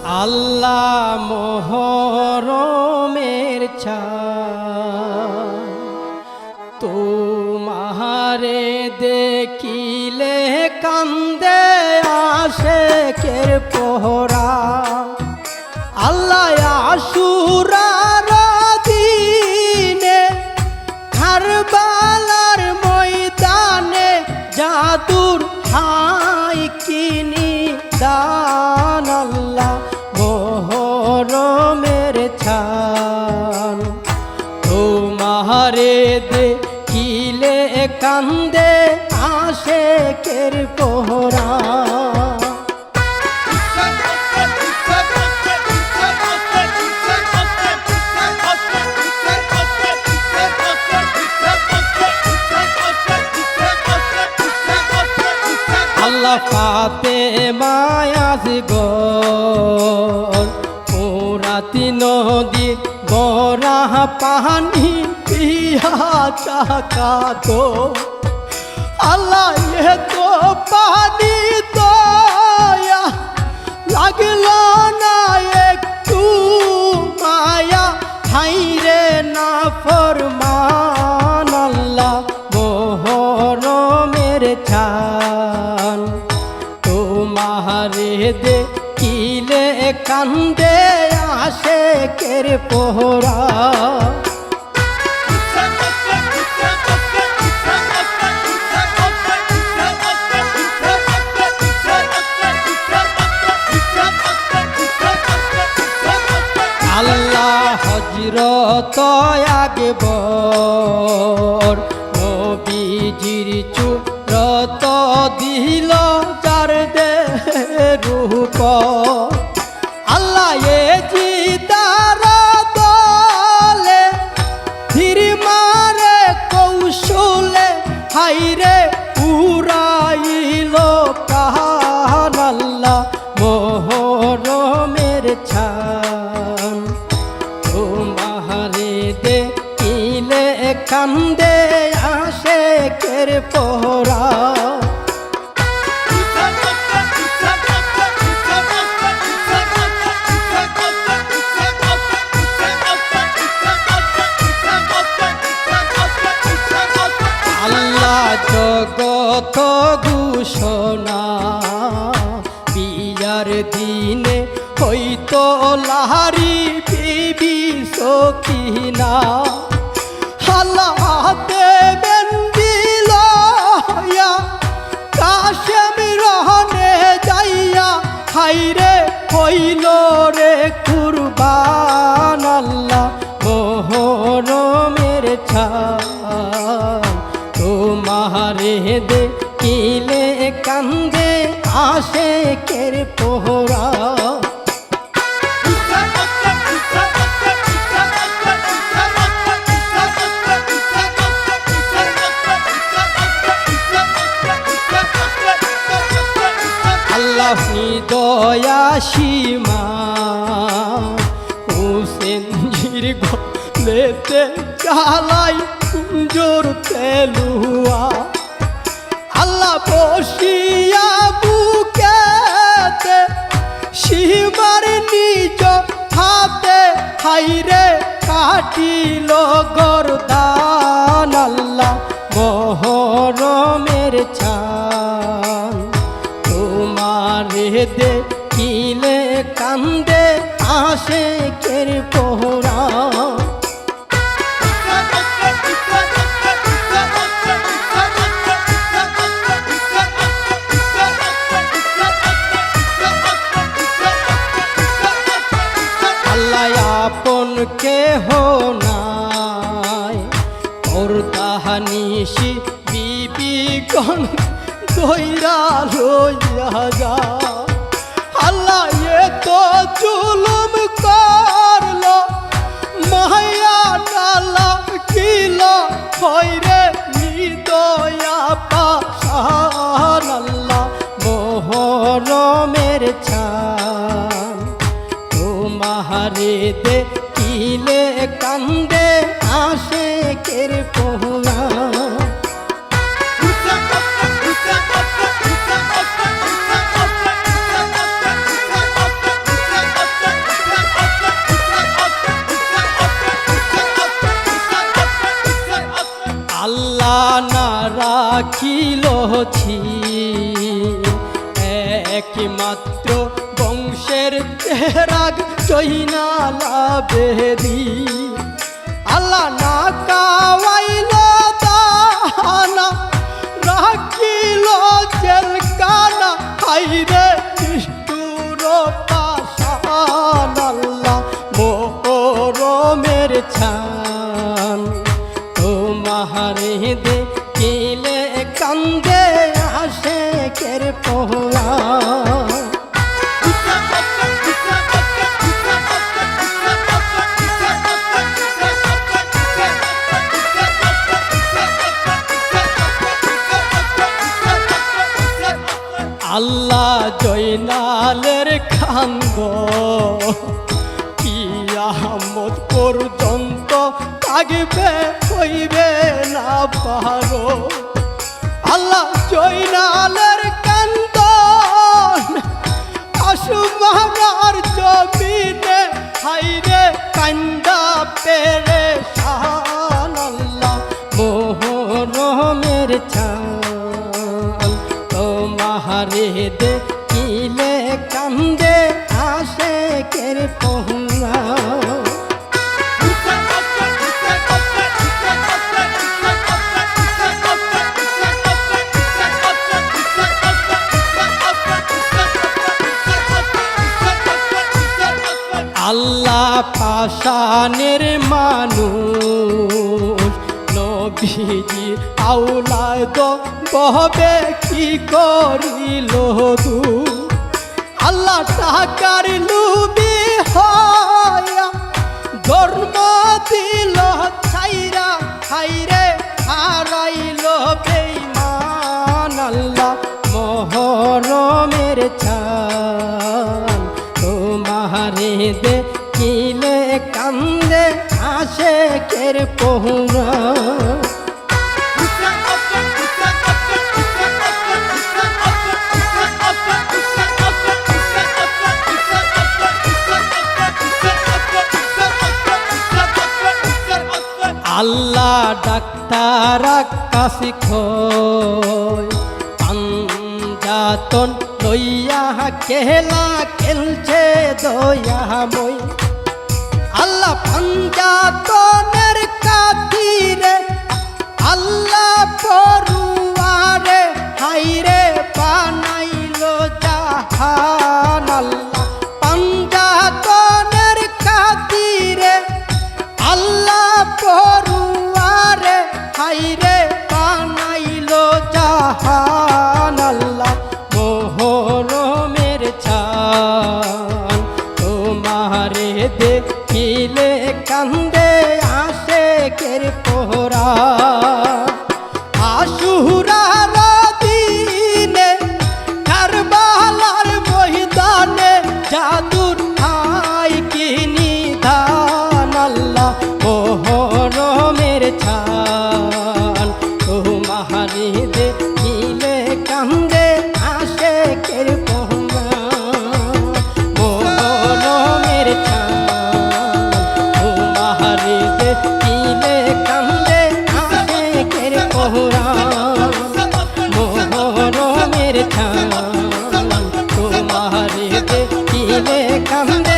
আল্লাহ মোহরমের ছায়া তোমারে দেখিলে কান্দে আশেকের পোহরা। আল্লাহ আশুরার দিনে কারবালার ময়দানে জাদুর হাই কিনি দান। আল্লাহ মোহরমের ছান তোমারে দেখিলে কান্দে আশেকের পোহরা। আল্লাহ ফাতেমা আসগর পুরাতি নদী বরা পানি পিয়া চাকাতো। আল্লাহ এ তো পানি দয়া লাগলো না একটু মায়া হাইরে না ফরমান। আল্লাহ মোহরমের ছান তোমারে দেখিলে কান্দে আশেকের পোহরা। আল্লাহ হযরত আকবর নবীজির চূড়ত দিল যার রূপ। আল্লাহ এ জিদার দলে ধীর মারে কৌশলে হাইরে উড়াইল কাহান। আল্লাহ মোহরমের ছান তোমারে দেখিলে কান্দে আশেকের পোহরা। আল্লাহ জগত ঘোষণা বিয়ার দিনে হইতো লাহারি বিবি সখিনা। আল্লাহ হাতে বেন্দি লয়া কাশেম রহনে যাইয়া হাইরে হইল রে কুরবান। আল্লাহ মোহরমের ছান তোমারে দেখিলে কান্দে আশেকের পোহরা। আল্লাহ দয়া সীমা হুসেন জির গলেতে চালাই কুঞ্জর তেলুয়া। আল্লাহ বসিয়া বুকেতে সীমার নিজ হাতে হাইরে কাটিল গরদান। আল্লাহ মোহরমের ছান তোমারে দেখিলে কান্দে আশেকের পোহরা। আপন কেহ নাই পরদাহানিসি বিবি গণ দইরা লইয়া যা। আল্লাহ এ তো জুলুম করলো মায়া ডালা কিল হইরে নিদয়া পাশান। আল্লাহ মোহরমের ছান তোমারে দেখিলে কান্দে আশেকের পোহরা। রাখিল একমাত্র বংশের চেরাগ জৈনালা বেদি আল্লাহ না কাওয়াইল দানা রাখিল জেলখানা হাইরে নিষ্ঠুর পাষাণ আল্লাহ মোহরমের ছান তোমারে দেখিলে কান্দে আশেকের পোলা আল্লাহ জয়নালের খান্দ কিয়ামত পর্যন্ত থাকবে হইবে না পারো আল্লাহ জয়নালের কান্দ আসমানার জমিনে হাইরে কান্দা পেরেশান আল্লাহ মোহরমের ছান তোমারে দেখিলে কান্দে আশেকের পোলা আল্লাহ পাষাণের মানুষ নবীজি আওলাদ বহবে কি করিল দু আল্লাহ টাকার লুবি হয়া ধর্ম দিল ছাইরা হাইরে হারাইল বেঈমান আল্লাহ মোহরমের ছান তোমারে দেখিলে কান্দে আশেকের পোলা আল্লাহ ডাক্তার কাছে খোয় পাঞ্জাতন লইয়া খেলা খেলছে দয়াময় আল্লাহ পাঞ্জাতনের কাতিরে আল্লাহ পরুয়ারে হাইরে বানাইল জাহান আল্লাহ পাঞ্জাতনের কাতিরে আল্লাহ পরুয়ারে হাইরে বানাইল জাহান আল্লাহ মোহরমের ছান তোমারে দেখিলে কান্দে আশেকের পোরা আশুরার দিনে কারবালার ময়দানে জাদুর ঠাই কি নিধান আল্লাহ মোহরমের ছান তোমারে দেখিলে কান্দে আশেকের পোলা মোহরমের ছান তোমারে দেখিলে কান্দে আশেকের পোলা মোহরমের ছান তোমারে দেখিলে কান্দে